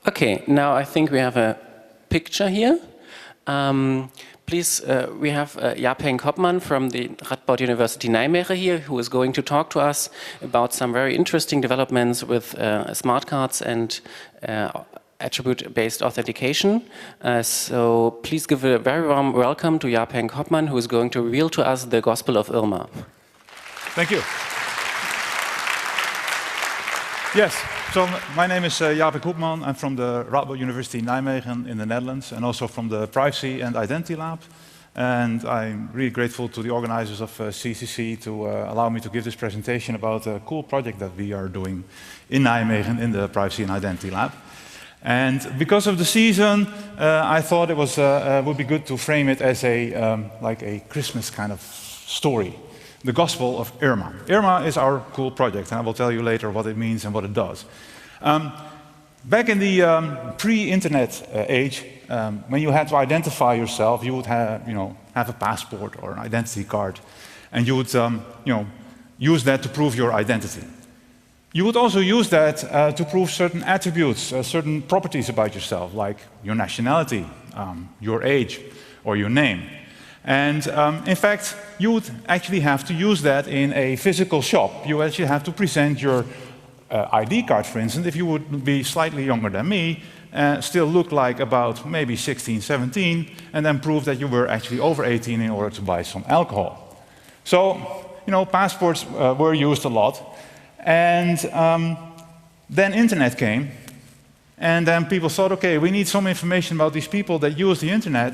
Okay, now I think we have a picture here. Please, we have Jaap-Henk Hoepman from the Radboud University Nijmegen here, who is going to talk to us about some very interesting developments with smart cards and attribute-based authentication. So please give a very warm welcome to Jaap-Henk Hoepman, who is going to reveal to us the Gospel of IRMA. Thank you. Yes, so my name is Jaap-Henk Hoepman. I'm from the Radboud University Nijmegen in the Netherlands, and also from the Privacy and Identity Lab. And I'm really grateful to the organizers of CCC to allow me to give this presentation about a cool project that we are doing in Nijmegen in the Privacy and Identity Lab. And because of the season, I thought it was would be good to frame it as a like a Christmas kind of story. The Gospel of IRMA. IRMA is our cool project, and I will tell you later what it means and what it does. Back in the pre-internet age, when you had to identify yourself, you would have a passport or an identity card, and you would use that to prove your identity. You would also use that to prove certain attributes, certain properties about yourself, like your nationality, your age, or your name. And in fact, you would actually have to use that in a physical shop. You actually have to present your ID card, for instance, if you would be slightly younger than me, still look like about maybe 16, 17, and then prove that you were actually over 18 in order to buy some alcohol. So, passports were used a lot. And then internet came, and then people thought, okay, we need some information about these people that use the internet.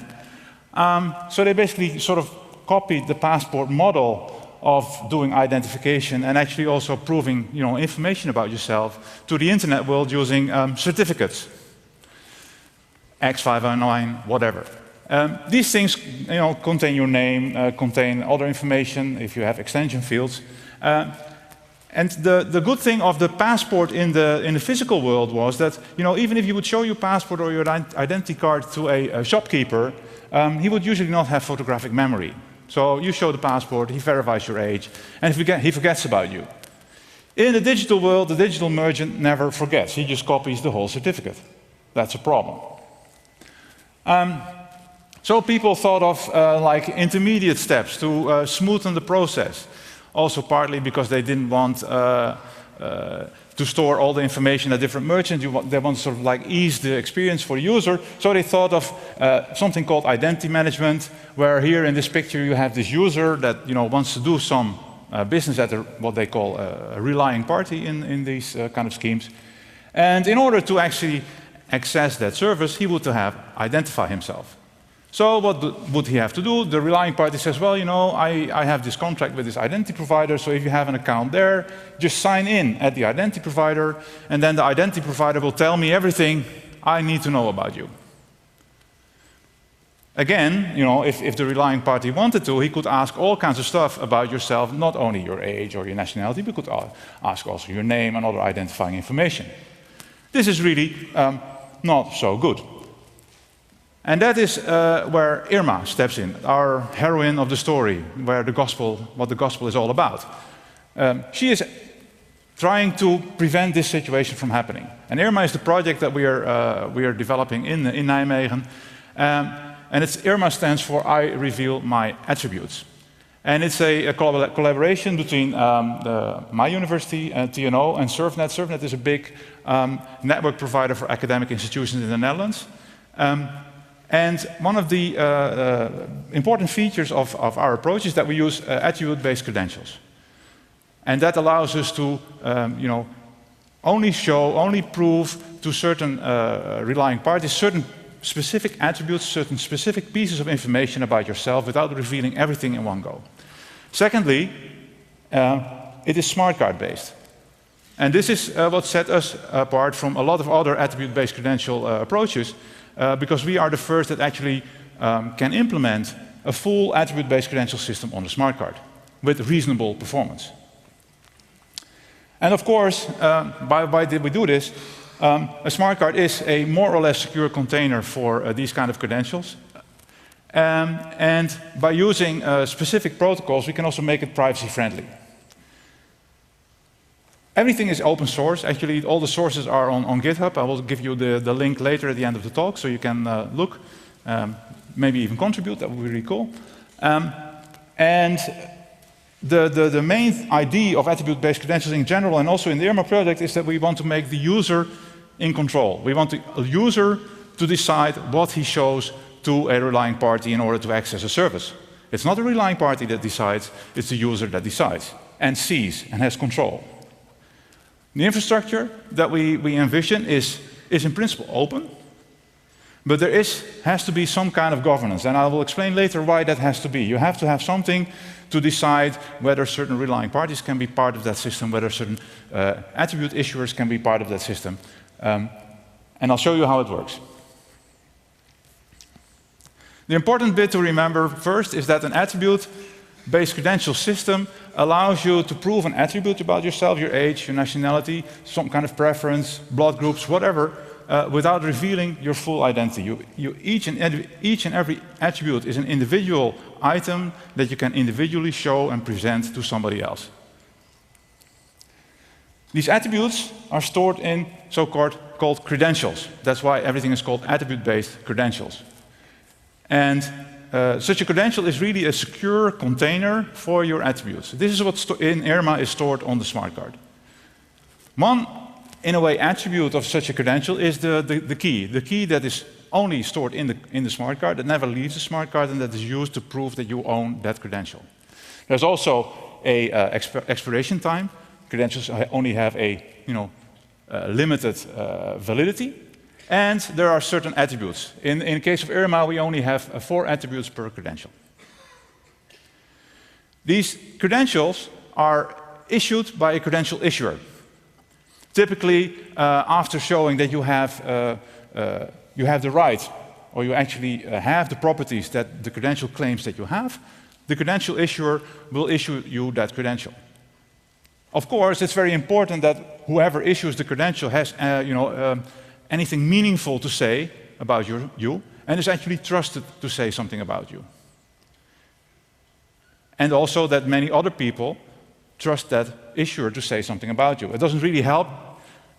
So they basically sort of copied the passport model of doing identification and actually also proving information about yourself to the internet world using certificates, X509, whatever. These things contain your name, contain other information if you have extension fields. And the good thing of the passport in the physical world was that even if you would show your passport or your identity card to a shopkeeper, he would usually not have photographic memory. So you show the passport, he verifies your age, and he forgets about you. In the digital world, the digital merchant never forgets. He just copies the whole certificate. That's a problem. So people thought of like intermediate steps to smoothen the process. Also partly because they didn't want to store all the information at different merchants. They want to sort of like ease the experience for the user. So they thought of something called identity management, where here in this picture you have this user that wants to do some business at what they call a relying party in these kind of schemes. And in order to actually access that service, he would have identify himself. So what would he have to do? The relying party says, well, I have this contract with this identity provider, so if you have an account there, just sign in at the identity provider, and then the identity provider will tell me everything I need to know about you. Again, if the relying party wanted to, he could ask all kinds of stuff about yourself, not only your age or your nationality, but could ask also your name and other identifying information. This is really not so good. And that is where IRMA steps in, our heroine of the story, what the gospel is all about. She is trying to prevent this situation from happening. And IRMA is the project that we are developing in Nijmegen. And IRMA stands for I Reveal My Attributes. And it's a collaboration between my university, TNO, and SURFnet. SURFnet is a big network provider for academic institutions in the Netherlands. And one of the important features of our approach is that we use attribute-based credentials. And that allows us to only prove to certain relying parties certain specific attributes, certain specific pieces of information about yourself without revealing everything in one go. Secondly, it is smart card based. And this is what set us apart from a lot of other attribute-based credential approaches, because we are the first that actually can implement a full attribute-based credential system on the smart card with reasonable performance. And of course, why did we do this? A smart card is a more or less secure container for these kind of credentials. And by using specific protocols, we can also make it privacy friendly. Everything is open source. Actually, all the sources are on GitHub. I will give you the link later at the end of the talk, so you can look, maybe even contribute. That would be really cool. And the main idea of attribute-based credentials in general, and also in the IRMA project, is that we want to make the user in control. We want the user to decide what he shows to a relying party in order to access a service. It's not a relying party that decides, it's the user that decides and sees and has control. The infrastructure that we envision is in principle open, but there has to be some kind of governance, and I will explain later why that has to be. You have to have something to decide whether certain relying parties can be part of that system, whether certain attribute issuers can be part of that system. And I'll show you how it works. The important bit to remember first is that an attribute-based credential system allows you to prove an attribute about yourself, your age, your nationality, some kind of preference, blood groups, whatever, without revealing your full identity. Each and every attribute is an individual item that you can individually show and present to somebody else. These attributes are stored in so-called credentials. That's why everything is called attribute-based credentials. And such a credential is really a secure container for your attributes. This is what in IRMA is stored on the smart card. One, in a way, attribute of such a credential is the key. The key that is only stored in the smart card, that never leaves the smart card, and that is used to prove that you own that credential. There's also a expiration time. Credentials only have a limited validity. And there are certain attributes. In the case of IRMA, we only have 4 attributes per credential. These credentials are issued by a credential issuer. Typically, after showing that you have the right, or you actually have the properties that the credential claims that you have, the credential issuer will issue you that credential. Of course, it's very important that whoever issues the credential has, anything meaningful to say about you, and is actually trusted to say something about you. And also that many other people trust that issuer to say something about you. It doesn't really help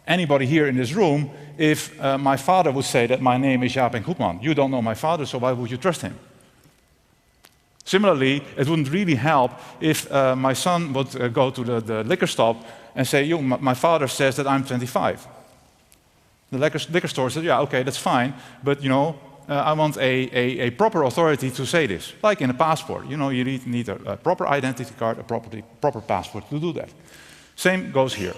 anybody here in this room if my father would say that my name is Jaap-Henk Hoepman. You don't know my father, so why would you trust him? Similarly, it wouldn't really help if my son would go to the liquor stop and say, my father says that I'm 25. The liquor store says, yeah, okay, that's fine, but I want a proper authority to say this, like in a passport. You need a proper identity card, a proper passport to do that. Same goes here.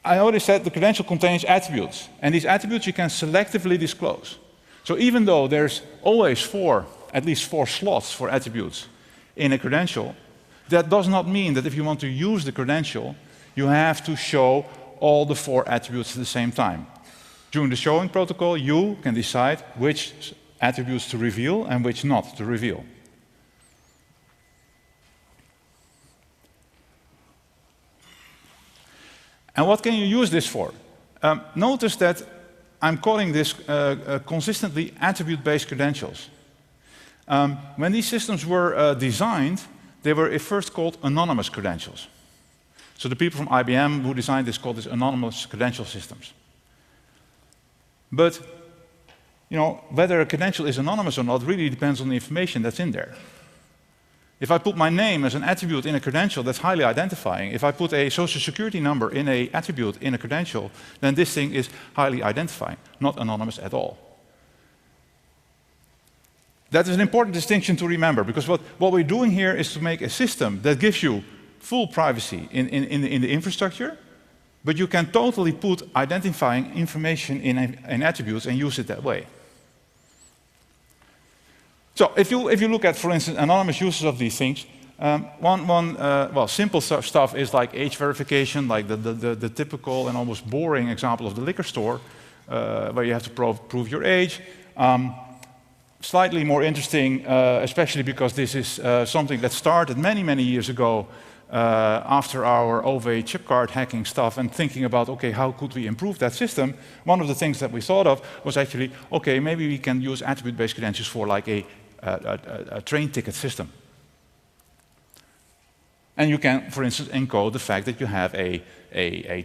I already said the credential contains attributes, and these attributes you can selectively disclose. So even though there's always at least four slots for attributes in a credential, that does not mean that if you want to use the credential, you have to show all the 4 attributes at the same time. During the showing protocol, you can decide which attributes to reveal and which not to reveal. And what can you use this for? Notice that I'm calling this consistently attribute-based credentials. When these systems were designed, they were at first called anonymous credentials. So the people from IBM who designed this called this anonymous credential systems. But whether a credential is anonymous or not really depends on the information that's in there. If I put my name as an attribute in a credential, that's highly identifying. If I put a social security number in an attribute in a credential, then this thing is highly identifying, not anonymous at all. That is an important distinction to remember, because what we're doing here is to make a system that gives you full privacy in the infrastructure, but you can totally put identifying information in attributes and use it that way. So if you look at, for instance, anonymous uses of these things, simple stuff is like age verification, like the typical and almost boring example of the liquor store, where you have to prove your age. Slightly more interesting, especially because this is something that started many, many years ago after our OV chip card hacking stuff and thinking about, okay, how could we improve that system? One of the things that we thought of was actually, okay, maybe we can use attribute-based credentials for like a train ticket system. And you can, for instance, encode the fact that you have a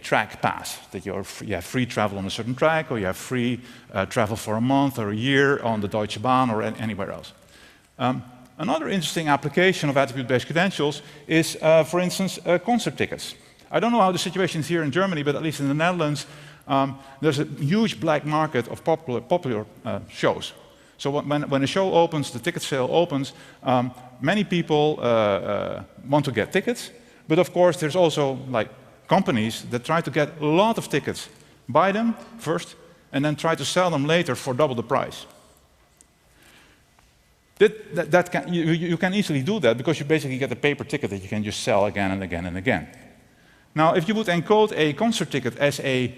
track pass, that you have free travel on a certain track, or you have free travel for a month or a year on the Deutsche Bahn or anywhere else. Another interesting application of attribute-based credentials is, for instance, concert tickets. I don't know how the situation is here in Germany, but at least in the Netherlands, there's a huge black market of popular shows. So when a show opens, the ticket sale opens, many people want to get tickets, but of course there's also like companies that try to get a lot of tickets, buy them first, and then try to sell them later for double the price. You can easily do that because you basically get a paper ticket that you can just sell again and again and again. Now, if you would encode a concert ticket as an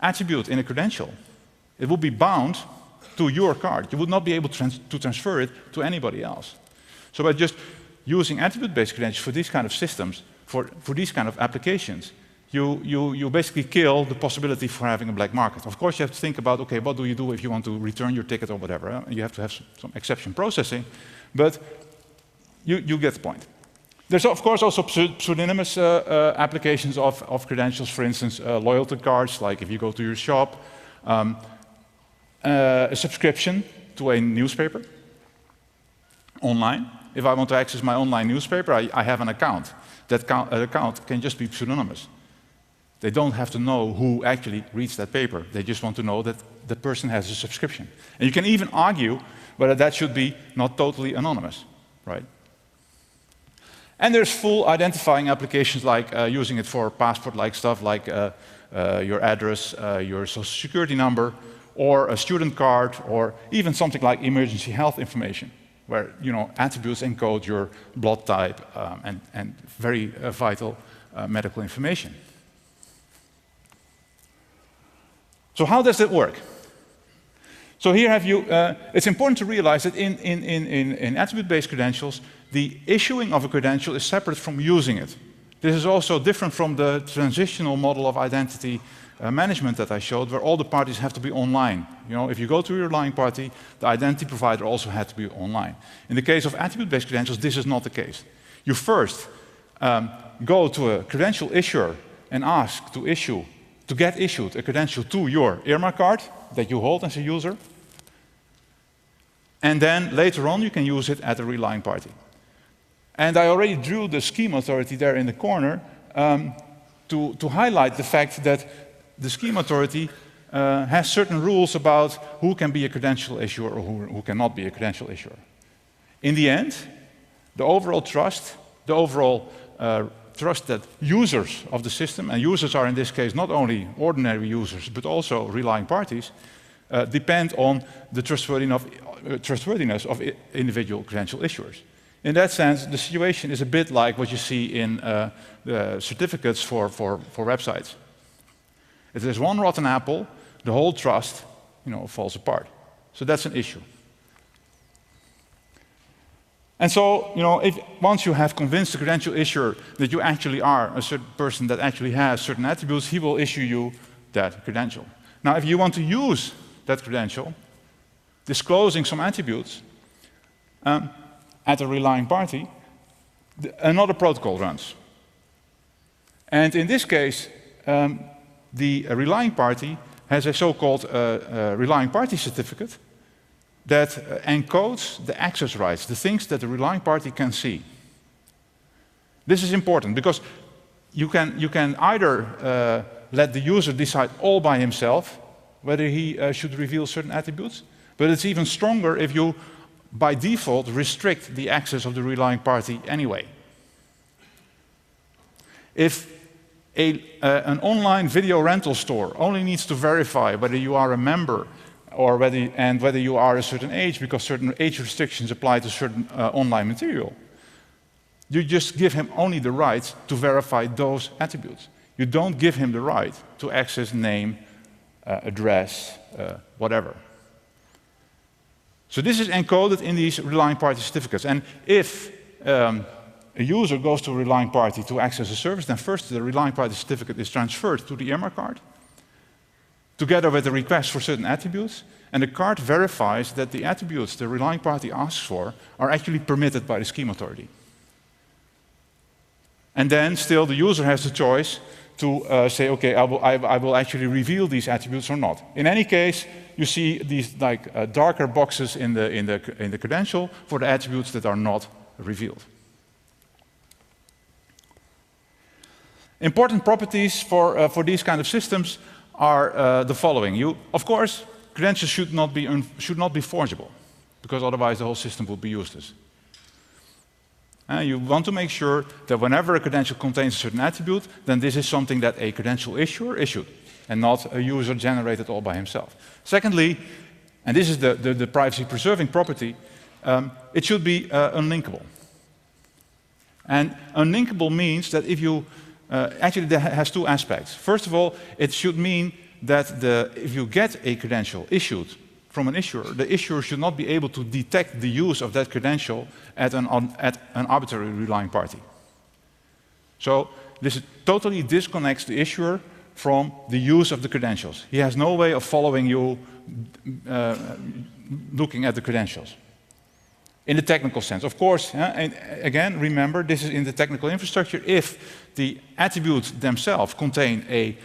attribute in a credential, it would be bound to your card. You would not be able to transfer it to anybody else. So by just using attribute-based credentials for these kind of systems, for these kind of applications, you basically kill the possibility for having a black market. Of course, you have to think about, okay, what do you do if you want to return your ticket or whatever? You have to have some exception processing, but you get the point. There's, of course, also pseudonymous applications of credentials, for instance, loyalty cards, like if you go to your shop, a subscription to a newspaper online. If I want to access my online newspaper, I have an account. That account can just be pseudonymous. They don't have to know who actually reads that paper. They just want to know that the person has a subscription. And you can even argue whether that should be not totally anonymous, right? And there's full identifying applications like using it for passport-like stuff, like your address, your social security number, or a student card, or even something like emergency health information, where attributes encode your blood type and very vital medical information. So how does it work? So here have you, it's important to realize that in attribute-based credentials, the issuing of a credential is separate from using it. This is also different from the transitional model of identity management that I showed, where all the parties have to be online. If you go to your line party, the identity provider also had to be online. In the case of attribute-based credentials, this is not the case. You first go to a credential issuer and ask to get issued a credential to your IRMA card that you hold as a user. And then later on, you can use it at a relying party. And I already drew the scheme authority there in the corner to highlight the fact that the scheme authority has certain rules about who can be a credential issuer or who cannot be a credential issuer. In the end, the overall trust that users of the system, and users are in this case not only ordinary users, but also relying parties, depend on the trustworthiness of individual credential issuers. In that sense, the situation is a bit like what you see in the certificates for websites. If there's one rotten apple, the whole trust, falls apart. So that's an issue. And so, once you have convinced the credential issuer that you actually are a certain person that actually has certain attributes, he will issue you that credential. Now, if you want to use that credential, disclosing some attributes at a relying party, another protocol runs. And in this case, the relying party has a so-called relying party certificate that encodes the access rights, the things that the relying party can see. This is important because you can either let the user decide all by himself whether he should reveal certain attributes, but it's even stronger if you, by default, restrict the access of the relying party anyway. If an online video rental store only needs to verify whether you are a member or whether you are a certain age, because certain age restrictions apply to certain online material, you just give him only the right to verify those attributes. You don't give him the right to access name, address, whatever. So this is encoded in these relying party certificates. And if a user goes to a relying party to access a service, then first the relying party certificate is transferred to the IRMA card, together with a request for certain attributes, and the card verifies that the attributes the relying party asks for are actually permitted by the scheme authority. And then still the user has the choice to say, okay, I will actually reveal these attributes or not. In any case, you see these like darker boxes in the credential for the attributes that are not revealed. Important properties for these kind of systems are the following. Of course, credentials should not be forgeable, because otherwise the whole system would be useless. You want to make sure that whenever a credential contains a certain attribute, then this is something that a credential issuer issued, and not a user generated all by himself. Secondly, and this is the privacy-preserving property, it should be unlinkable. And unlinkable means that if you actually that has two aspects. First of all, it should mean that if you get a credential issued from an issuer, the issuer should not be able to detect the use of that credential at an arbitrary relying party. So this totally disconnects the issuer from the use of the credentials. He has no way of following you looking at the credentials. In the technical sense, of course, and again, remember, this is in the technical infrastructure. If the attributes themselves contain a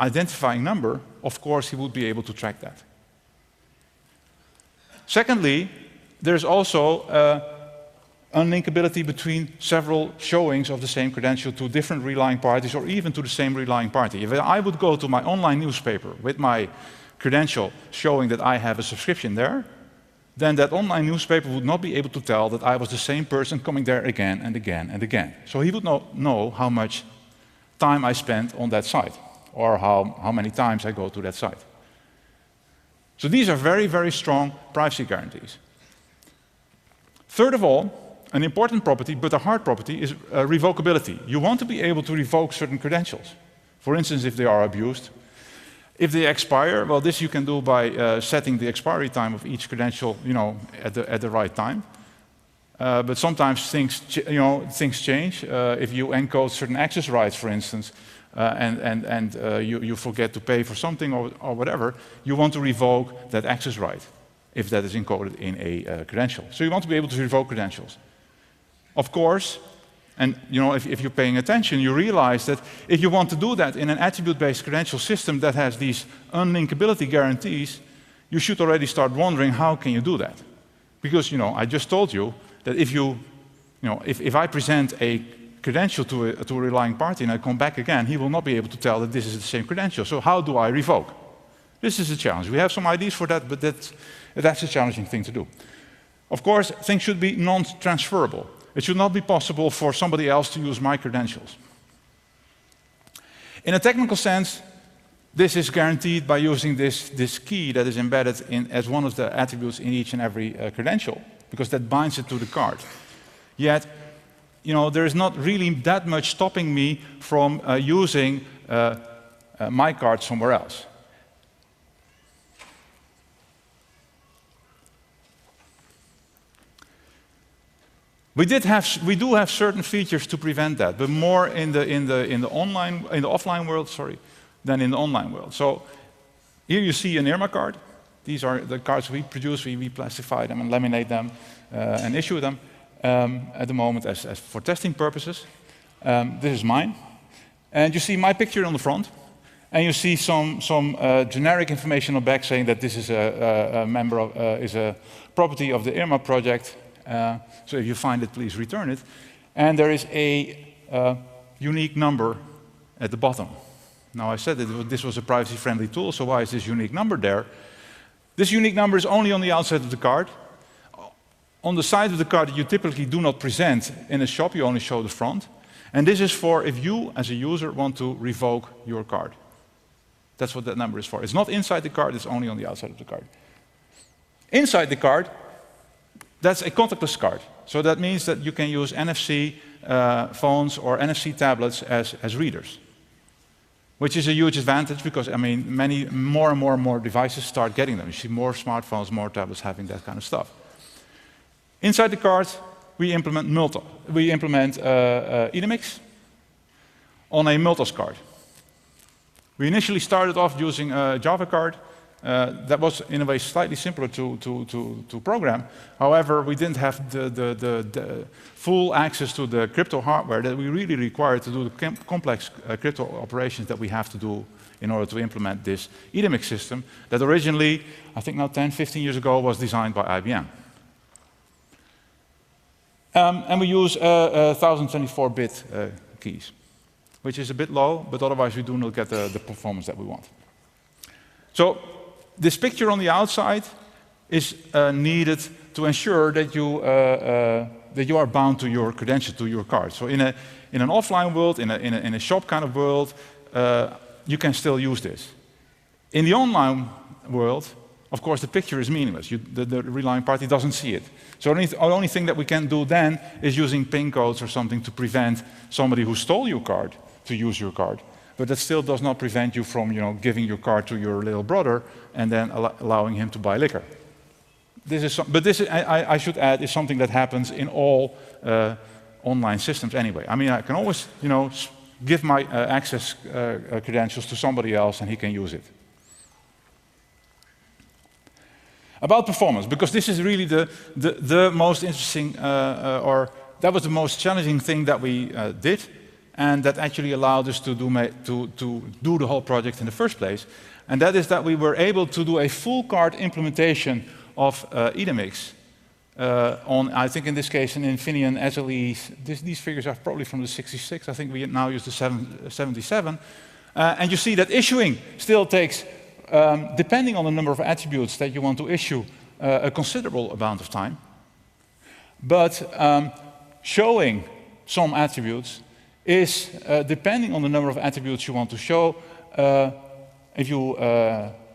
identifying number, of course, he would be able to track that. Secondly, there's also unlinkability between several showings of the same credential to different relying parties, or even to the same relying party. If I would go to my online newspaper with my credential showing that I have a subscription there, then that online newspaper would not be able to tell that I was the same person coming there again and again and again. So he would not know how much time I spent on that site, or how many times I go to that site. So these are very, very strong privacy guarantees. Third of all, an important property, but a hard property, is revocability. You want to be able to revoke certain credentials. For instance, if they are abused. If they expire, well, this you can do by setting the expiry time of each credential, at the right time. But sometimes things change. If you encode certain access rights, for instance, and you forget to pay for something or whatever, you want to revoke that access right if that is encoded in a credential. So you want to be able to revoke credentials. Of course, and if you're paying attention, you realize that if you want to do that in an attribute-based credential system that has these unlinkability guarantees, you should already start wondering how can you do that? Because I just told you that if I present a credential to a relying party and I come back again, he will not be able to tell that this is the same credential. So how do I revoke? This is a challenge. We have some ideas for that, but that's a challenging thing to do. Of course, things should be non-transferable. It should not be possible for somebody else to use my credentials. In a technical sense, this is guaranteed by using this key that is embedded as one of the attributes in each and every credential, because that binds it to the card. Yet, there is not really that much stopping me from using my card somewhere else. We do have certain features to prevent that, but more in the offline world, than in the online world. So here you see an IRMA card. These are the cards we produce. We plastify them and laminate them and issue them at the moment as for testing purposes. This is mine, and you see my picture on the front, and you see some generic information on the back saying that this is a property of the IRMA project. So if you find it, please return it. And there is a unique number at the bottom. Now, I said that this was a privacy-friendly tool, so why is this unique number there? This unique number is only on the outside of the card. On the side of the card, you typically do not present in a shop, you only show the front. And this is for if you, as a user, want to revoke your card. That's what that number is for. It's not inside the card, it's only on the outside of the card. Inside the card, that's a contactless card. So that means that you can use NFC phones or NFC tablets as readers, which is a huge advantage because, more and more devices start getting them. You see more smartphones, more tablets having that kind of stuff. Inside the card, we implement Idemix on a Multos card. We initially started off using a Java card, That was, in a way, slightly simpler to program. However, we didn't have the full access to the crypto hardware that we really required to do the complex crypto operations that we have to do in order to implement this Idemix system that originally, I think now 10, 15 years ago, was designed by IBM. And we use 1024-bit keys, which is a bit low, but otherwise we do not get the performance that we want. So this picture on the outside is needed to ensure that you are bound to your credentials, to your card. So in an offline world, in a shop kind of world, you can still use this. In the online world, of course, the picture is meaningless. The relying party doesn't see it. So the only thing that we can do then is using PIN codes or something to prevent somebody who stole your card to use your card. But that still does not prevent you from, giving your card to your little brother and then allowing him to buy liquor. I should add, is something that happens in all online systems anyway. I mean, I can always, give my access credentials to somebody else and he can use it. About performance, because this is really the most interesting, or that was the most challenging thing that we did, and that actually allowed us to do the whole project in the first place. And that is that we were able to do a full card implementation of Idemix on, I think in this case, an Infineon SLE. These figures are probably from the 66. I think we now use the 77. And you see that issuing still takes, depending on the number of attributes that you want to issue, a considerable amount of time. But showing some attributes is, depending on the number of attributes you want to show, if you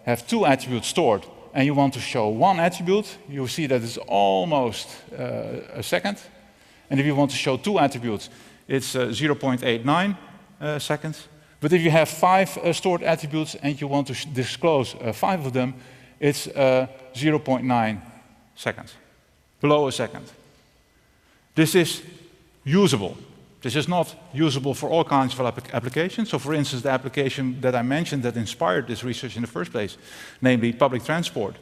have 2 attributes stored and you want to show 1 attribute, you see that it's almost a second. And if you want to show 2 attributes, it's 0.89 seconds. But if you have 5 stored attributes and you want to disclose 5 of them, it's 0.9 seconds, below a second. This is usable. This is not usable for all kinds of applications. So for instance, the application that I mentioned that inspired this research in the first place, namely public transport,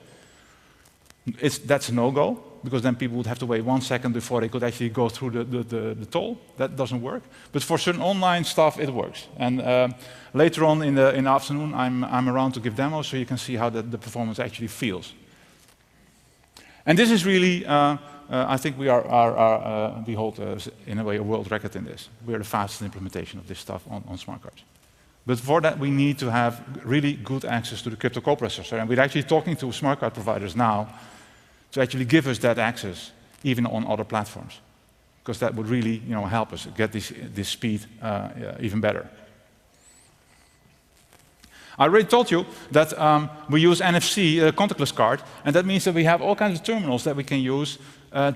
that's a no-go, because then people would have to wait 1 second before they could actually go through the toll. That doesn't work. But for certain online stuff, it works. And later on in the afternoon, I'm around to give demos so you can see how the performance actually feels. And this is really, I think we hold, in a way, a world record in this. We're the fastest implementation of this stuff on smart cards. But for that, we need to have really good access to the crypto coprocessor. And we're actually talking to smart card providers now to actually give us that access, even on other platforms, because that would really, help us get this speed even better. I already told you that we use NFC, contactless card, and that means that we have all kinds of terminals that we can use as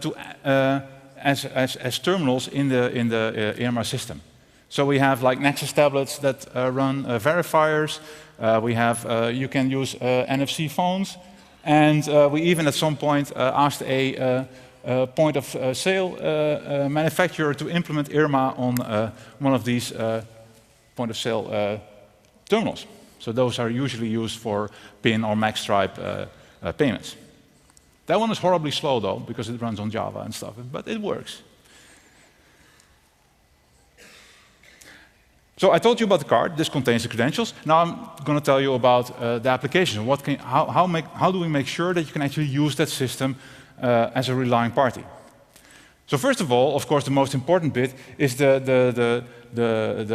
terminals in the IRMA system. So we have like Nexus tablets that run verifiers. You can use NFC phones. And we even at some point asked a point of sale manufacturer to implement IRMA on one of these point of sale terminals. So those are usually used for PIN or MagStripe payments. That one is horribly slow though, because it runs on Java and stuff, but it works. So I told you about the card. This contains the credentials. Now I'm going to tell you about the application. How do we make sure that you can actually use that system as a relying party? So first of all, of course, the most important bit is the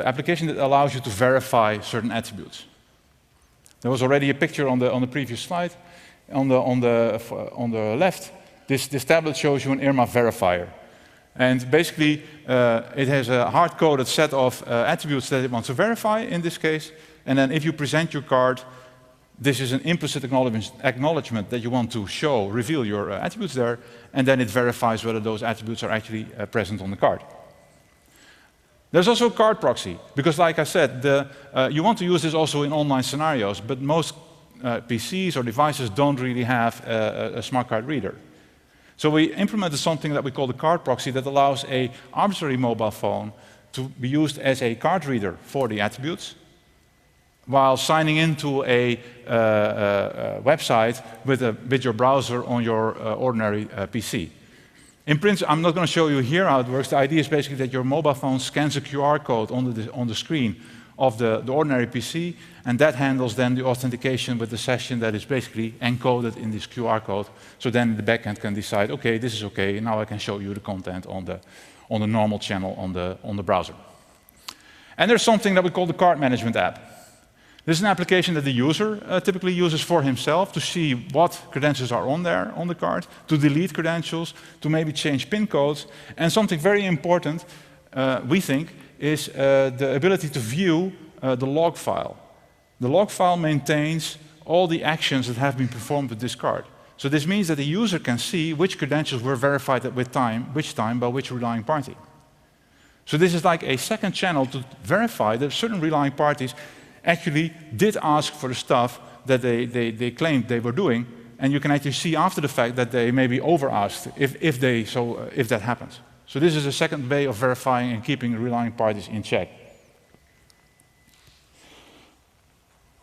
application that allows you to verify certain attributes. There was already a picture on the previous slide. On the left, this tablet shows you an IRMA verifier. And basically, it has a hard-coded set of attributes that it wants to verify in this case. And then if you present your card, this is an implicit acknowledgement that you want to reveal your attributes there, and then it verifies whether those attributes are actually present on the card. There's also a card proxy, because like I said, you want to use this also in online scenarios, but most PCs or devices don't really have a smart card reader. So we implemented something that we call the card proxy that allows an arbitrary mobile phone to be used as a card reader for the attributes. while signing into a website with your browser on your ordinary PC. In principle, I'm not going to show you here how it works. The idea is basically that your mobile phone scans a QR code on the screen of the ordinary PC, and that handles then the authentication with the session that is basically encoded in this QR code. So then the backend can decide, okay, this is okay, now I can show you the content on the normal channel on the browser. And there's something that we call the card management app. This is an application that the user typically uses for himself to see what credentials are on there, on the card, to delete credentials, to maybe change PIN codes, and something very important, we think, is the ability to view the log file. The log file maintains all the actions that have been performed with this card. So this means that the user can see which credentials were verified at which time by which relying party. So this is like a second channel to verify that certain relying parties actually did ask for the stuff that they claimed they were doing, and you can actually see after the fact that they maybe over-asked if that happens. So this is a second way of verifying and keeping relying parties in check.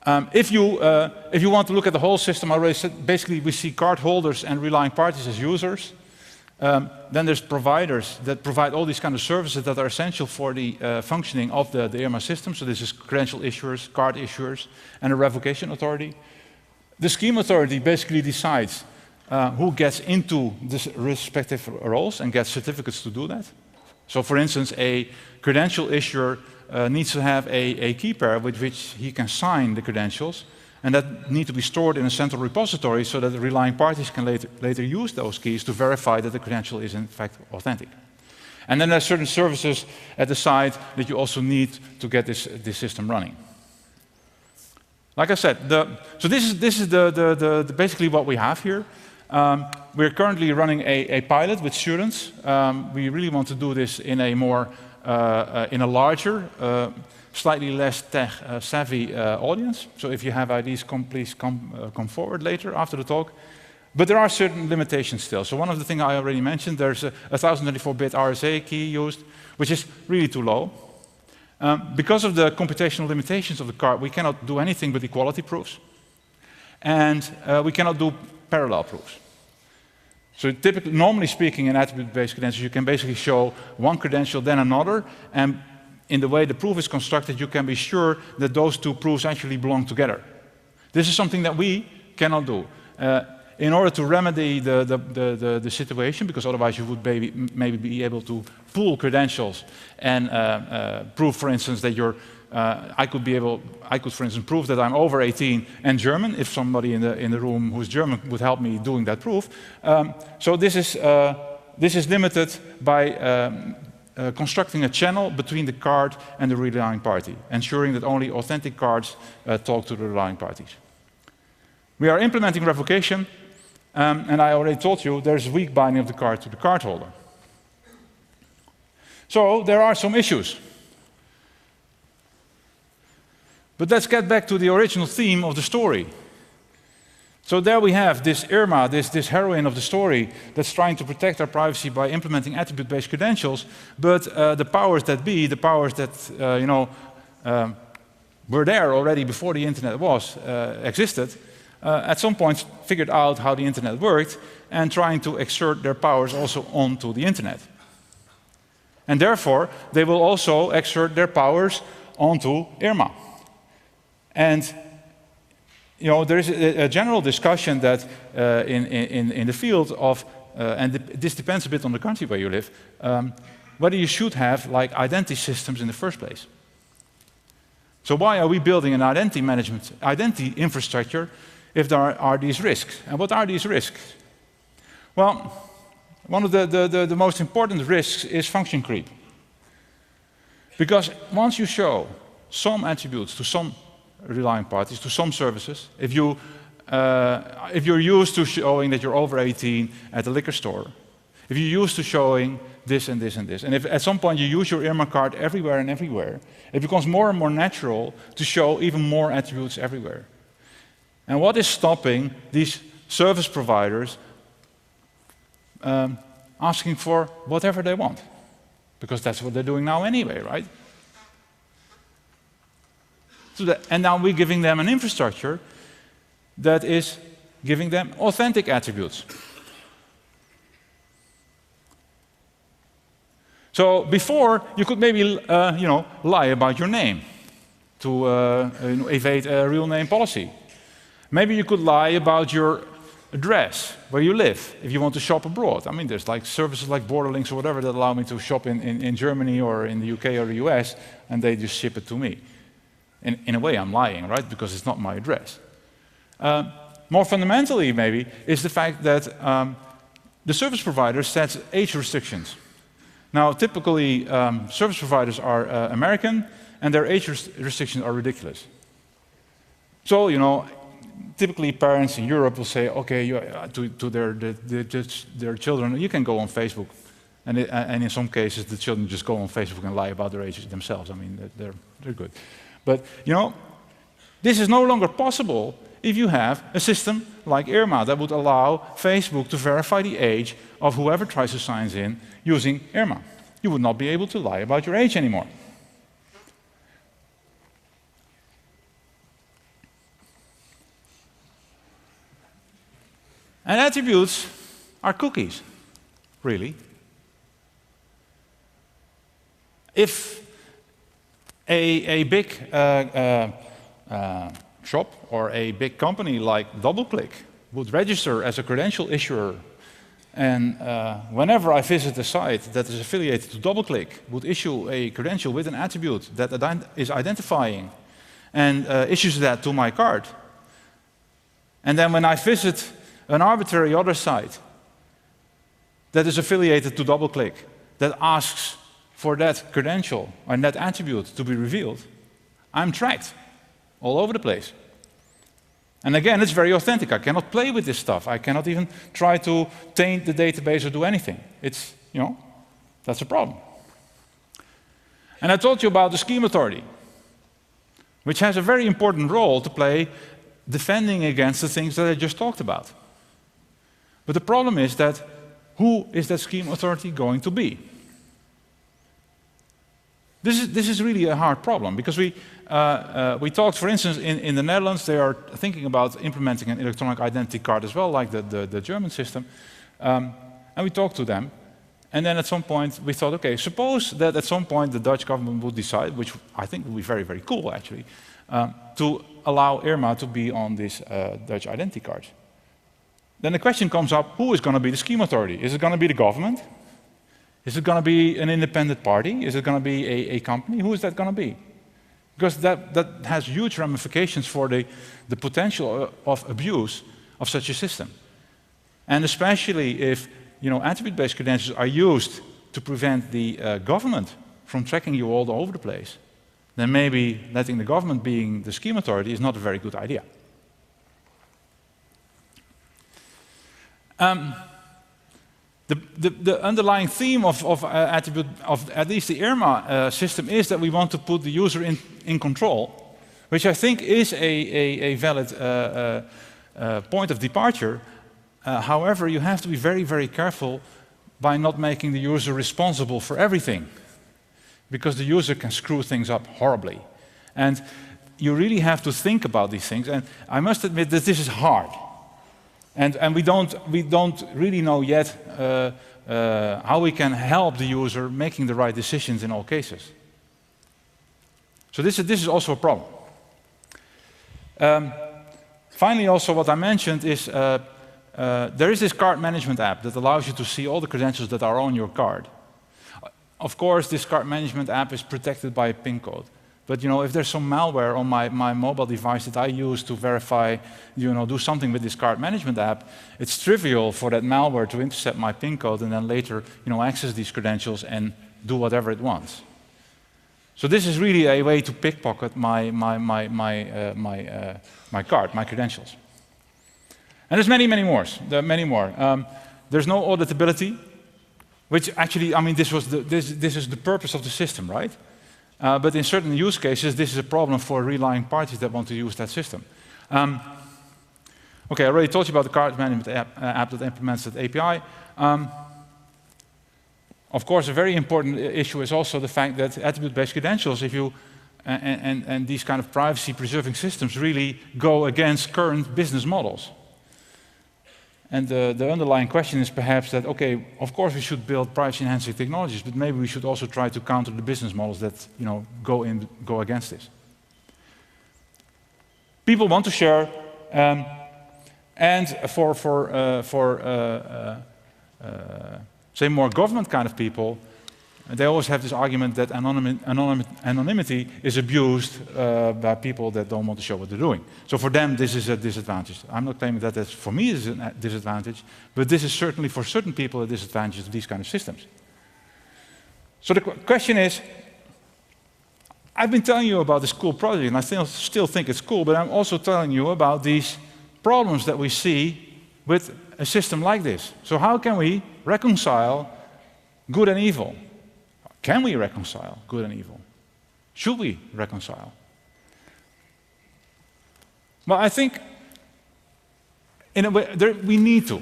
If you want to look at the whole system, I already said, basically we see card holders and relying parties as users. Then there's providers that provide all these kind of services that are essential for the functioning of the IRMA system. So this is credential issuers, card issuers, and a revocation authority. The scheme authority basically decides who gets into the respective roles and gets certificates to do that. So for instance, a credential issuer needs to have a key pair with which he can sign the credentials, and that need to be stored in a central repository so that the relying parties can later use those keys to verify that the credential is in fact authentic. And then there are certain services at the side that you also need to get this system running. Like I said, so this is basically what we have here. We're currently running a pilot with students. We really want to do this in a more, in a larger, slightly less tech-savvy audience. So if you have ideas, please come forward later after the talk. But there are certain limitations still. So one of the things I already mentioned, there's a 1024-bit RSA key used, which is really too low. Because of the computational limitations of the card, we cannot do anything with equality proofs. And we cannot do parallel proofs. So typically, normally speaking, in attribute-based credentials, you can basically show one credential, then another, and in the way the proof is constructed, you can be sure that those two proofs actually belong together. This is something that we cannot do. In order to remedy the situation, because otherwise you would maybe be able to pool credentials and prove, for instance, that you're I could, for instance, prove that I'm over 18 and German, if somebody in the room who's German would help me doing that proof. So this is limited by constructing a channel between the card and the relying party, ensuring that only authentic cards talk to the relying parties. We are implementing revocation, and I already told you there's weak binding of the card to the card holder. So there are some issues. But let's get back to the original theme of the story. So there we have this IRMA, this heroine of the story, that's trying to protect our privacy by implementing attribute-based credentials, but the powers that be, the powers that were there already before the internet existed, at some point figured out how the internet worked and trying to exert their powers also onto the internet. And therefore, they will also exert their powers onto IRMA. And there is a general discussion that in the field of, and this depends a bit on the country where you live, whether you should have like identity systems in the first place. So why are we building an identity infrastructure if there are these risks? And what are these risks? Well, one of the most important risks is function creep. Because once you show some attributes to some relying parties, to some services, if you're used to showing that you're over 18 at the liquor store, if you're used to showing this and this and this, and if at some point you use your IRMA card everywhere and everywhere, it becomes more and more natural to show even more attributes everywhere. And what is stopping these service providers asking for whatever they want? Because that's what they're doing now anyway, right? And now we're giving them an infrastructure that is giving them authentic attributes. So before, you could maybe lie about your name to evade a real name policy. Maybe you could lie about your address, where you live, if you want to shop abroad. I mean, there's like services like Borderlinks or whatever that allow me to shop in Germany or in the UK or the US, and they just ship it to me. In a way, I'm lying, right? Because it's not my address. More fundamentally, maybe, is the fact that the service provider sets age restrictions. Now, typically, service providers are American, and their age restrictions are ridiculous. So, typically parents in Europe will say, okay, to their children, you can go on Facebook. And in some cases, the children just go on Facebook and lie about their ages themselves. I mean, they're good. But, this is no longer possible if you have a system like IRMA that would allow Facebook to verify the age of whoever tries to sign in using IRMA. You would not be able to lie about your age anymore. And attributes are cookies, really. If a big shop or a big company like DoubleClick would register as a credential issuer, and whenever I visit a site that is affiliated to DoubleClick, would issue a credential with an attribute that is identifying and issues that to my card, and then when I visit an arbitrary other site that is affiliated to DoubleClick that asks for that credential and that attribute to be revealed, I'm tracked all over the place. And again, it's very authentic. I cannot play with this stuff. I cannot even try to taint the database or do anything. It's, that's a problem. And I told you about the scheme authority, which has a very important role to play defending against the things that I just talked about. But the problem is that who is that scheme authority going to be? This is really a hard problem, because we talked, for instance, in the Netherlands, they are thinking about implementing an electronic identity card as well, like the German system. And we talked to them. And then at some point, we thought, okay, suppose that at some point the Dutch government would decide, which I think would be very, very cool, actually, to allow IRMA to be on these Dutch identity cards. Then the question comes up, who is going to be the scheme authority? Is it going to be the government? Is it going to be an independent party? Is it going to be a company? Who is that going to be? Because that has huge ramifications for the potential of abuse of such a system. And especially if attribute-based credentials are used to prevent the government from tracking you all over the place, then maybe letting the government being the scheme authority is not a very good idea. The underlying theme of at least the IRMA system is that we want to put the user in control, which I think is a valid point of departure. However, you have to be very, very careful by not making the user responsible for everything, because the user can screw things up horribly. And you really have to think about these things. And I must admit that this is hard. And we don't really know yet how we can help the user making the right decisions in all cases. So this is also a problem. Finally, also what I mentioned is there is this card management app that allows you to see all the credentials that are on your card. Of course, this card management app is protected by a PIN code. But if there's some malware on my mobile device that I use to verify, do something with this card management app, it's trivial for that malware to intercept my PIN code and then later, access these credentials and do whatever it wants. So this is really a way to pickpocket my card, my credentials. And there's many more. There's no auditability, which actually, this is the purpose of the system, right? But in certain use cases, this is a problem for relying parties that want to use that system. Okay, I already told you about the card management app that implements that API. Of course, a very important issue is also the fact that attribute-based credentials, if you and these kind of privacy-preserving systems really go against current business models. And the underlying question is perhaps that, okay, of course we should build privacy-enhancing technologies, but maybe we should also try to counter the business models that go against this. People want to share, and say more government kind of people, they always have this argument that anonymity is abused by people that don't want to show what they're doing. So for them, this is a disadvantage. I'm not claiming that that's for me is a disadvantage, but this is certainly for certain people a disadvantage of these kind of systems. So the question is, I've been telling you about this cool project, and I still think it's cool, but I'm also telling you about these problems that we see with a system like this. So how can we reconcile good and evil? Can we reconcile good and evil? Should we reconcile? Well, I think in a way we need to.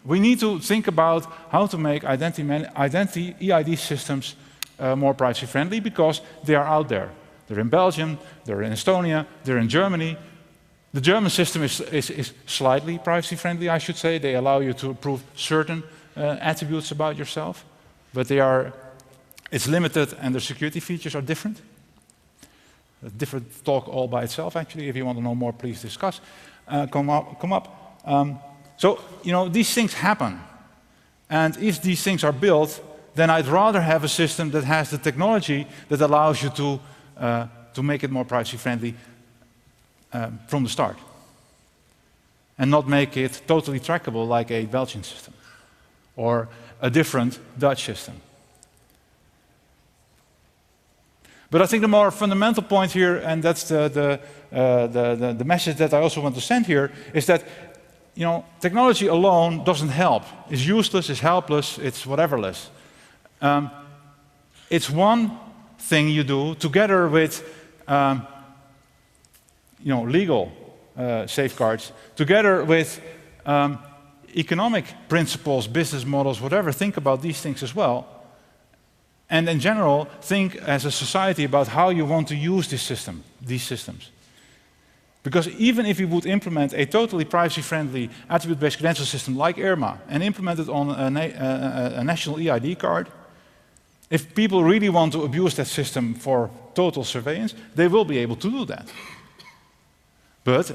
We need to think about how to make identity EID systems more privacy friendly, because they are out there. They're in Belgium, they're in Estonia, they're in Germany. The German system is slightly privacy friendly, I should say. They allow you to approve certain attributes about yourself, but it's limited and the security features are different. A different talk all by itself, actually. If you want to know more, please discuss. Come up. So, these things happen. And if these things are built, then I'd rather have a system that has the technology that allows you to make it more privacy friendly from the start. And not make it totally trackable like a Belgian system or a different Dutch system. But I think the more fundamental point here, and that's the message that I also want to send here, is that technology alone doesn't help. It's useless, it's helpless, it's whateverless. It's one thing you do together with legal safeguards, together with economic principles, business models, whatever. Think about these things as well. And in general, think as a society about how you want to use these systems. Because even if you would implement a totally privacy-friendly attribute-based credential system like IRMA and implement it on a national EID card, if people really want to abuse that system for total surveillance, they will be able to do that. But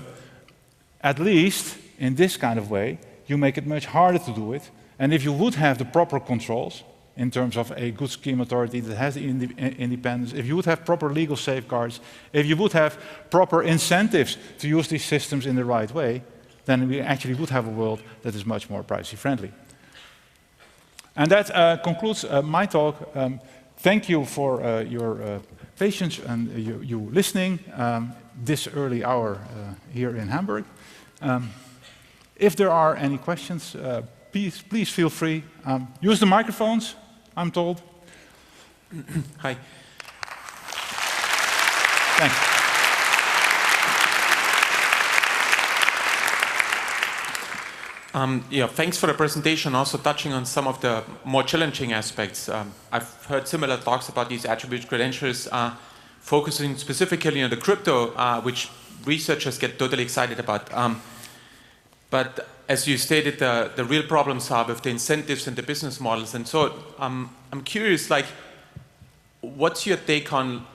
at least in this kind of way, you make it much harder to do it. And if you would have the proper controls, in terms of a good scheme authority that has the independence, if you would have proper legal safeguards, if you would have proper incentives to use these systems in the right way, then we actually would have a world that is much more privacy friendly. And that concludes my talk. Thank you for your patience and you listening this early hour here in Hamburg. If there are any questions, please feel free. Use the microphones, I'm told. Hi. Thanks. Thanks for the presentation, also touching on some of the more challenging aspects. I've heard similar talks about these attribute credentials, focusing specifically on the crypto, which researchers get totally excited about. But as you stated, the real problems are with the incentives and the business models. And so I'm curious, what's your take on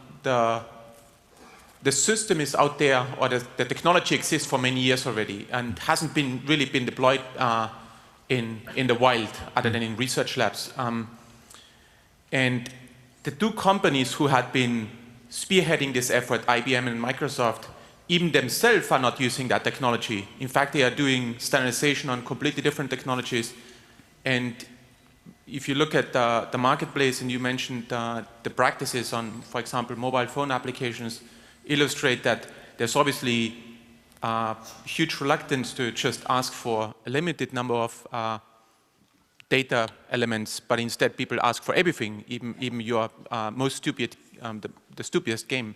the system is out there, or the technology exists for many years already and hasn't really been deployed in the wild other than in research labs. And the two companies who had been spearheading this effort, IBM and Microsoft, even themselves are not using that technology. In fact, they are doing standardization on completely different technologies. And if you look at the marketplace, and you mentioned the practices on, for example, mobile phone applications, illustrate that there's obviously huge reluctance to just ask for a limited number of data elements, but instead people ask for everything, even your most stupid, the stupidest game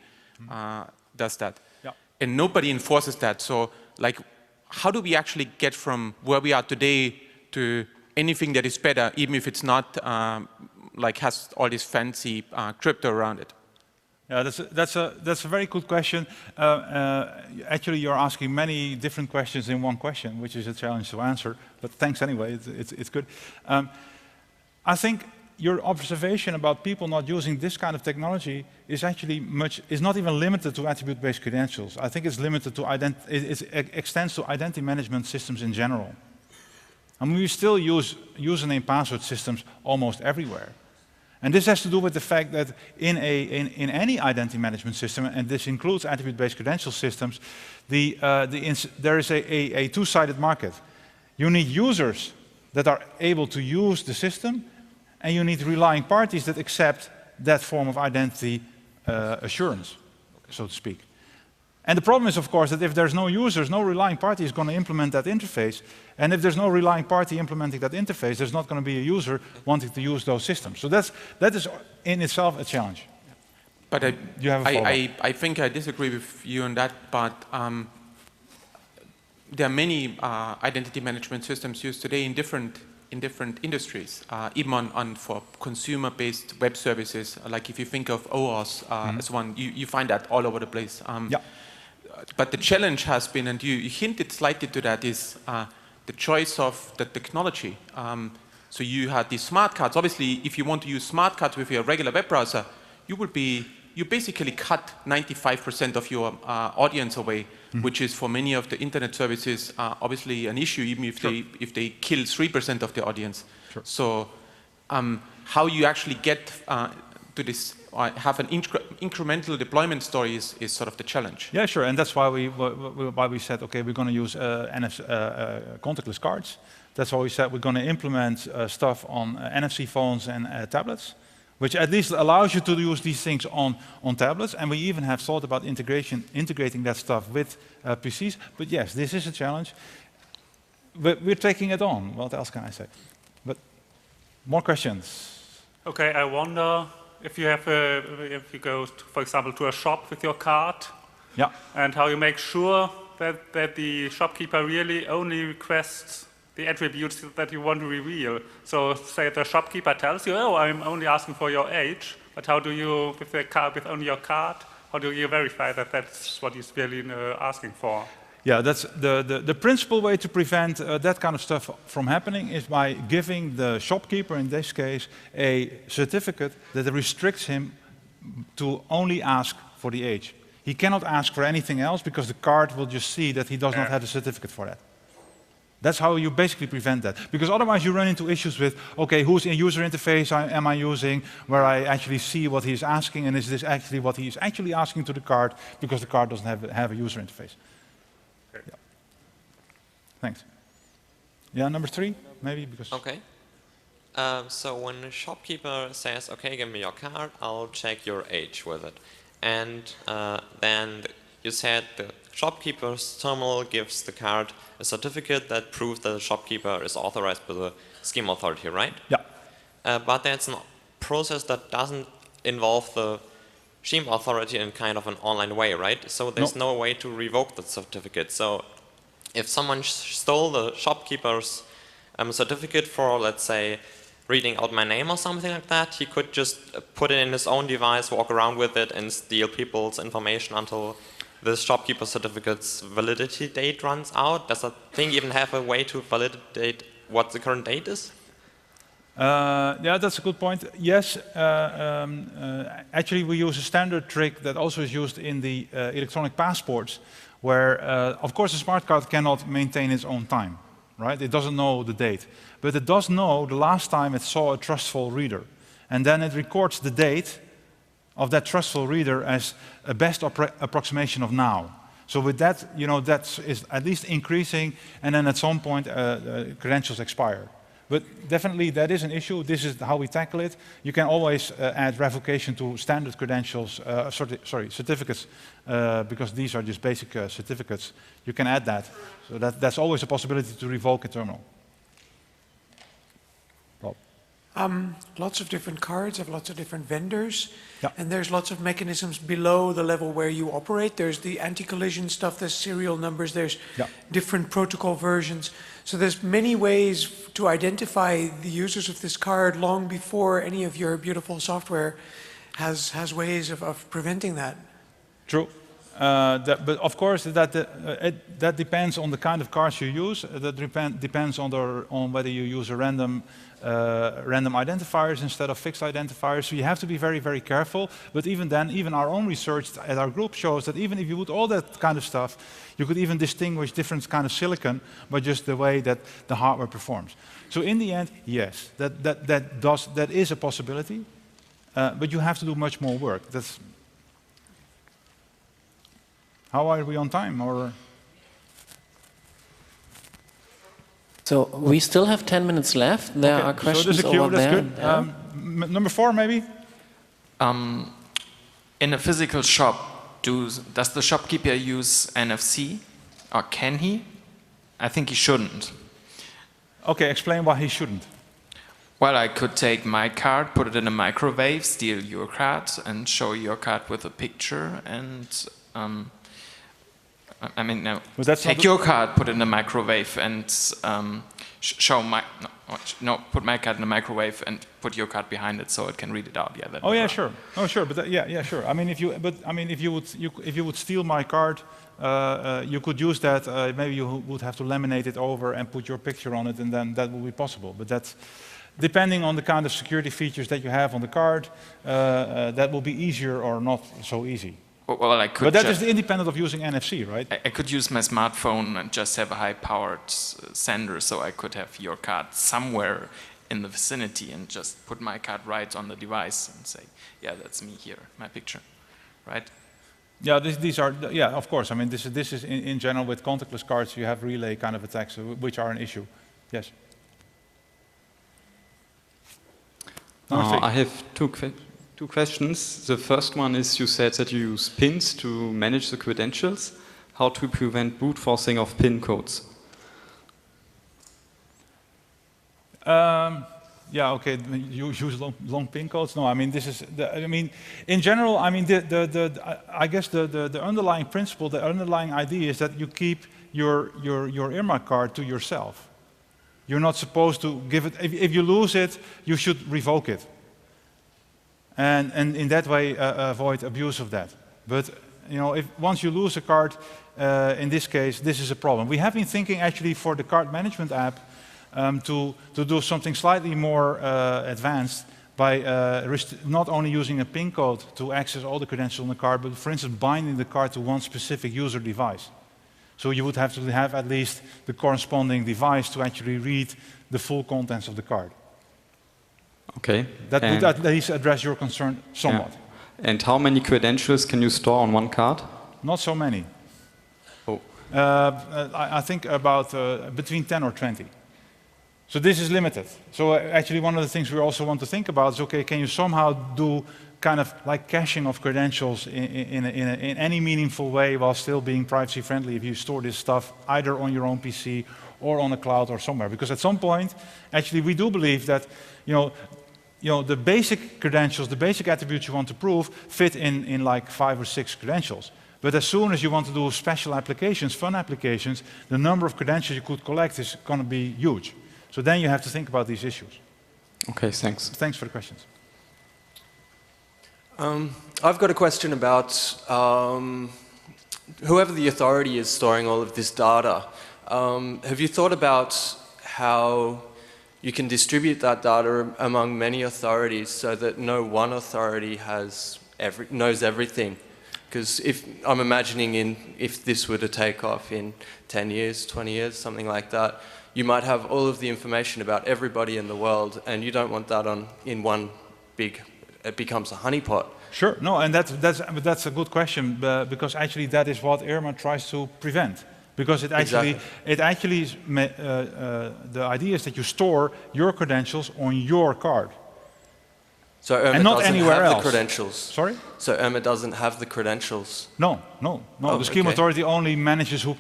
does that. Yeah. And nobody enforces that. So, how do we actually get from where we are today to anything that is better, even if it's not has all this fancy crypto around it? Yeah, that's a very good question. Actually, you're asking many different questions in one question, which is a challenge to answer. But thanks anyway. It's good. I think your observation about people not using this kind of technology is actually is not even limited to attribute-based credentials. I think it's limited to it extends to identity management systems in general. I mean, we still use username password systems almost everywhere. And this has to do with the fact that in any identity management system, and this includes attribute-based credential systems, there is a two-sided market. You need users that are able to use the system, and you need relying parties that accept that form of identity assurance, so to speak. And the problem is, of course, that if there's no users, no relying party is going to implement that interface. And if there's no relying party implementing that interface, there's not going to be a user wanting to use those systems. So that is in itself a challenge. But you have a follow-up? I think I disagree with you on that, but there are many identity management systems used today in different industries, even for consumer-based web services. Like if you think of OAuth as one, you find that all over the place. Yeah. But the challenge has been, and you hinted slightly to that, is the choice of the technology. So you had these smart cards. Obviously, if you want to use smart cards with your regular web browser, you basically cut 95% of your audience away, which is for many of the internet services obviously an issue, even if they kill 3% of the audience. Sure. So how you actually get to this, have an incremental deployment story is sort of the challenge. Yeah, sure, and that's why we said, okay, we're going to use contactless cards. That's why we said we're going to implement stuff on NFC phones and tablets, which at least allows you to use these things on tablets. And we even have thought about integrating that stuff with PCs. But yes, this is a challenge. But we're taking it on. What else can I say? But more questions. Okay, I wonder if you have if you go, for example, to a shop with your card, yeah, and how you make sure that the shopkeeper really only requests the attributes that you want to reveal. So say the shopkeeper tells you, oh, I'm only asking for your age, but how do you, with only your card, how do you verify that that's what he's really asking for? Yeah, that's the principal way to prevent that kind of stuff from happening is by giving the shopkeeper, in this case, a certificate that restricts him to only ask for the age. He cannot ask for anything else because the card will just see that he does not have a certificate for that. That's how you basically prevent that. Because otherwise you run into issues with, okay, whose user interface am I using, where I actually see what he's asking, and is this actually what he's actually asking to the card, because the card doesn't have a user interface. Okay. Yeah. Thanks. Yeah, number 3, maybe, because... Okay. So when a shopkeeper says, okay, give me your card, I'll check your age with it. And then you said the shopkeeper's terminal gives the card a certificate that proves that the shopkeeper is authorized by the scheme authority, right? Yeah. But that's a process that doesn't involve the scheme authority in kind of an online way, right? So there's no way to revoke the certificate. So if someone stole the shopkeeper's certificate for, let's say, reading out my name or something like that, he could just put it in his own device, walk around with it, and steal people's information until the shopkeeper certificate's validity date runs out. Does that thing even have a way to validate what the current date is? Yeah, that's a good point. Yes, actually we use a standard trick that also is used in the electronic passports, where of course a smart card cannot maintain its own time, right? It doesn't know the date, but it does know the last time it saw a trustful reader, and then it records the date of that trustful reader as a best approximation of now. So with that, you know, that is at least increasing, and then at some point credentials expire. But definitely that is an issue. This is how we tackle it. You can always add revocation to standard credentials, certificates, because these are just basic certificates. You can add that. So that's always a possibility to revoke a terminal. Lots of different cards have lots of different vendors, yeah, and there's lots of mechanisms below the level where you operate. There's the anti-collision stuff, there's serial numbers, there's different protocol versions. So there's many ways to identify the users of this card long before any of your beautiful software has ways of preventing that. True. But of course, that depends on the kind of cards you use. That depends on whether you use a random identifiers instead of fixed identifiers. So you have to be very, very careful. But even then, even our own research at our group shows that even if you would all that kind of stuff, you could even distinguish different kind of silicon by just the way that the hardware performs. So in the end, yes, that is a possibility. But you have to do much more work. How are we on time? Or so we still have 10 minutes left. There are questions so there's a queue, over that's there. good. Yeah. Number 4, maybe? In a physical shop, does the shopkeeper use NFC, or can he? I think he shouldn't. Okay, explain why he shouldn't. Well, I could take my card, put it in a microwave, steal your card, and show your card with a picture, and I mean, no, take your card, put it in a microwave, and put my card in a microwave and put your card behind it so it can read it out. Yeah. Oh yeah, sure. Oh sure, but yeah, sure. I mean, if you would steal my card, you could use that. Maybe you would have to laminate it over and put your picture on it, and then that will be possible. But that's depending on the kind of security features that you have on the card. That will be easier or not so easy. Well, I could. But that is independent of using NFC, right? I could use my smartphone and just have a high-powered sender, so I could have your card somewhere in the vicinity and just put my card right on the device and say, yeah, that's me here, my picture, right? Yeah, these are, yeah, of course. I mean, this is in general with contactless cards, you have relay kind of attacks, which are an issue. Yes. I have two questions. The first one is, you said that you use pins to manage the credentials. How to prevent brute forcing of pin codes? Yeah, okay. You use long pin codes. No, I mean this is. In general, I mean I guess the underlying principle, the underlying idea is that you keep your IRMA card to yourself. You're not supposed to give it. If you lose it, you should revoke it. And in that way avoid abuse of that. But if once you lose a card, in this case, this is a problem. We have been thinking actually for the card management app to do something slightly more advanced by not only using a PIN code to access all the credentials on the card, but for instance binding the card to one specific user device. So you would have to have at least the corresponding device to actually read the full contents of the card. Okay. That would at least address your concern somewhat. Yeah. And how many credentials can you store on one card? Not so many. Oh. I think about between 10 or 20. So this is limited. So actually one of the things we also want to think about is, okay, can you somehow do kind of like caching of credentials in any meaningful way while still being privacy friendly if you store this stuff either on your own PC or on a cloud or somewhere? Because at some point, actually we do believe that, the basic credentials, the basic attributes you want to prove fit in like 5 or 6 credentials. But as soon as you want to do special applications, fun applications, the number of credentials you could collect is going to be huge. So then you have to think about these issues. Okay, thanks. Thanks for the questions. I've got a question about whoever the authority is storing all of this data. Have you thought about how you can distribute that data among many authorities so that no one authority knows everything? Because I'm imagining if this were to take off in 10 years, 20 years, something like that, you might have all of the information about everybody in the world, and you don't want that in one big, it becomes a honeypot. Sure, no, and that's a good question, because actually that is what IRMA tries to prevent. Because the idea is that you store your credentials on your card. So IRMA and not doesn't anywhere have else. the credentials. Sorry? So IRMA doesn't have the credentials. No. Oh, the scheme okay. authority only manages who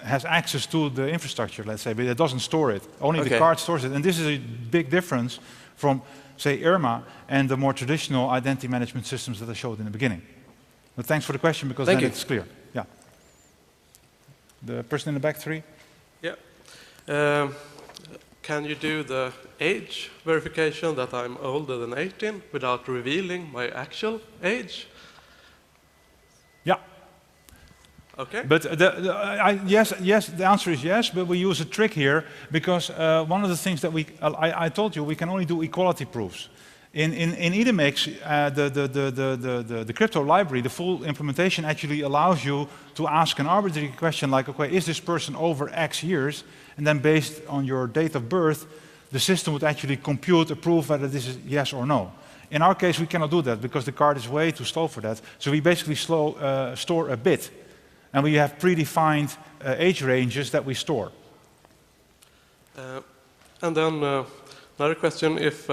has access to the infrastructure, let's say, but it doesn't store it. Only the card stores it. And this is a big difference from, say, IRMA and the more traditional identity management systems that I showed in the beginning. But thanks for the question, because then it's clear. Yeah. The person in the back, 3. Yeah. can you do the age verification that I'm older than 18 without revealing my actual age? Yeah. Okay. But yes, the answer is yes, but we use a trick here because one of the things that I told you, we can only do equality proofs. In Idemix, the crypto library, the full implementation actually allows you to ask an arbitrary question like, okay, is this person over X years? And then based on your date of birth, the system would actually compute a proof whether this is yes or no. In our case, we cannot do that because the card is way too slow for that. So we basically store a bit. And we have predefined age ranges that we store. And then another question, if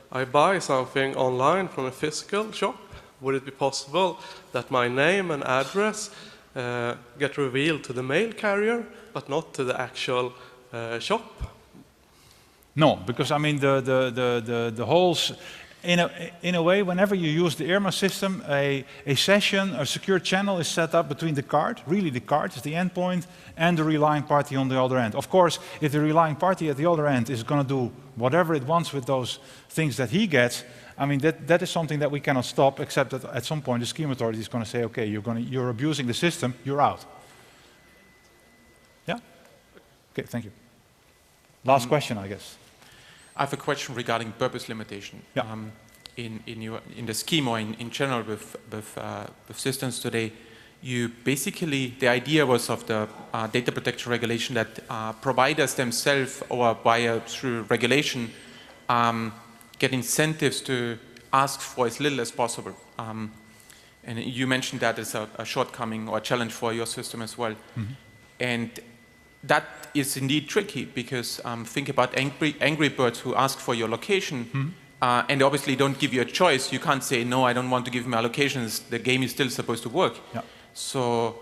I buy something online from a physical shop, would it be possible that my name and address get revealed to the mail carrier, but not to the actual shop? No, because I mean the holes, in a way, whenever you use the IRMA system, a session, a secure channel is set up between the card, really the card is the endpoint, and the relying party on the other end. Of course, if the relying party at the other end is going to do whatever it wants with those things that he gets, I mean, that is something that we cannot stop, except that at some point the scheme authority is going to say, okay, you're abusing the system, you're out. Yeah? Okay, thank you. Last question, I guess. I have a question regarding purpose limitation. Yeah. In the scheme or in general with systems today, you basically, the idea was of the data protection regulation that providers themselves or through regulation get incentives to ask for as little as possible. And you mentioned that as a shortcoming or a challenge for your system as well. Mm-hmm. And that is indeed tricky because think about angry birds who ask for your location. Mm-hmm. And obviously don't give you a choice. You can't say, no, I don't want to give my locations. The game is still supposed to work. Yeah. So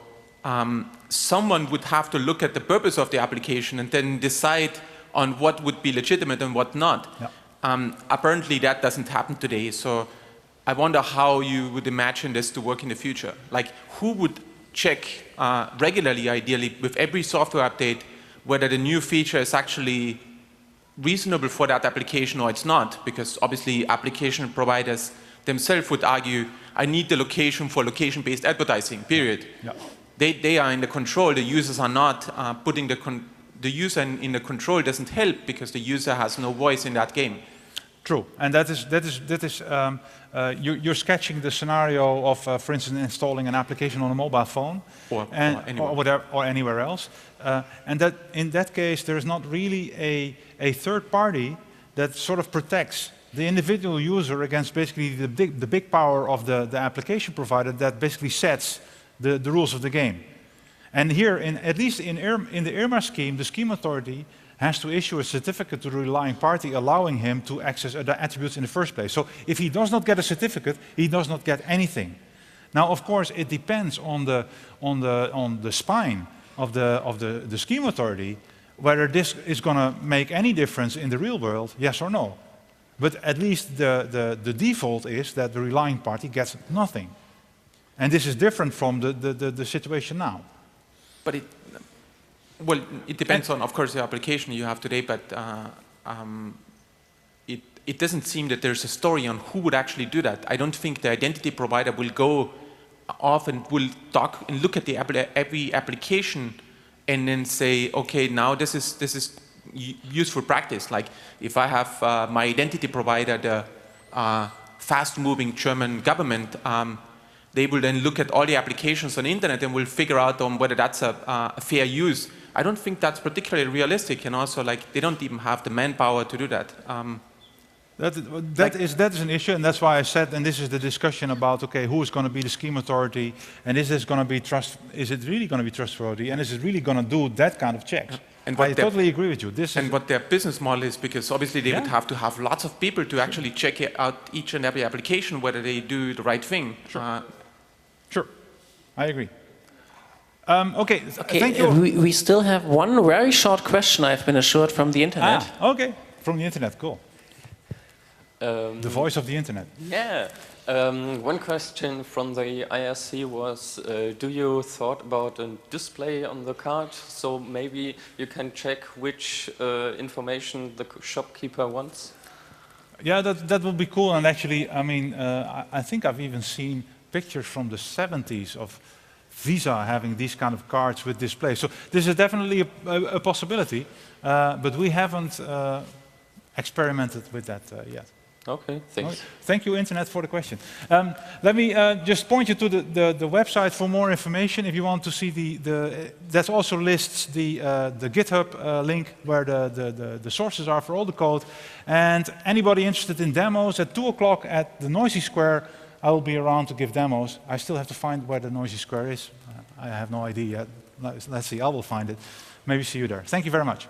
someone would have to look at the purpose of the application and then decide on what would be legitimate and what not. Yeah. Apparently that doesn't happen today. So I wonder how you would imagine this to work in the future. Like who would check regularly, ideally, with every software update, whether the new feature is actually reasonable for that application or it's not, because obviously application providers themselves would argue, I need the location for location-based advertising, period. Yeah. They are in the control, the users are not. Putting the user in the control doesn't help because the user has no voice in that game. True, and you're sketching the scenario of, for instance, installing an application on a mobile phone or anywhere else, and that in that case there is not really a third party that sort of protects the individual user against basically the big power of the application provider that basically sets the rules of the game. And here, at least in the IRMA scheme, the scheme authority has to issue a certificate to the relying party allowing him to access the attributes in the first place. So if he does not get a certificate, he does not get anything. Now, of course, it depends on the spine of the scheme authority whether this is going to make any difference in the real world, yes or no. But at least the default is that the relying party gets nothing. And this is different from the situation now. But it depends on, of course, the application you have today, but it doesn't seem that there's a story on who would actually do that. I don't think the identity provider will go off and will talk and look at every application and then say, okay, now this is useful practice. Like if I have my identity provider, the fast-moving German government, they will then look at all the applications on the internet and will figure out on whether that's a fair use. I don't think that's particularly realistic, and also like they don't even have the manpower to do that. That is an issue, and that's why I said, and this is the discussion about, okay, who is going to be the scheme authority, and is it really going to be trustworthy, and is it really going to do that kind of checks? And I totally agree with you. What their business model is, because obviously they would have to have lots of people to actually check out each and every application, whether they do the right thing. Sure. Sure, I agree. Okay, thank you. We still have one very short question, I've been assured, from the internet. Okay, from the internet, cool. The voice of the internet. Yeah. One question from the IRC was, do you thought about a display on the card? So maybe you can check which information the shopkeeper wants? Yeah, that would be cool. And actually, I mean, I think I've even seen pictures from the 70s of Visa having these kind of cards with display. So this is definitely a possibility, but we haven't experimented with that yet. Okay, thanks. Thank you, Internet, for the question. Let me just point you to the website for more information. If you want to see that also lists the GitHub link where the sources are for all the code. And anybody interested in demos, at 2 o'clock at the Noisy Square, I will be around to give demos. I still have to find where the Noisy Square is. I have no idea yet. Let's see, I will find it. Maybe see you there. Thank you very much.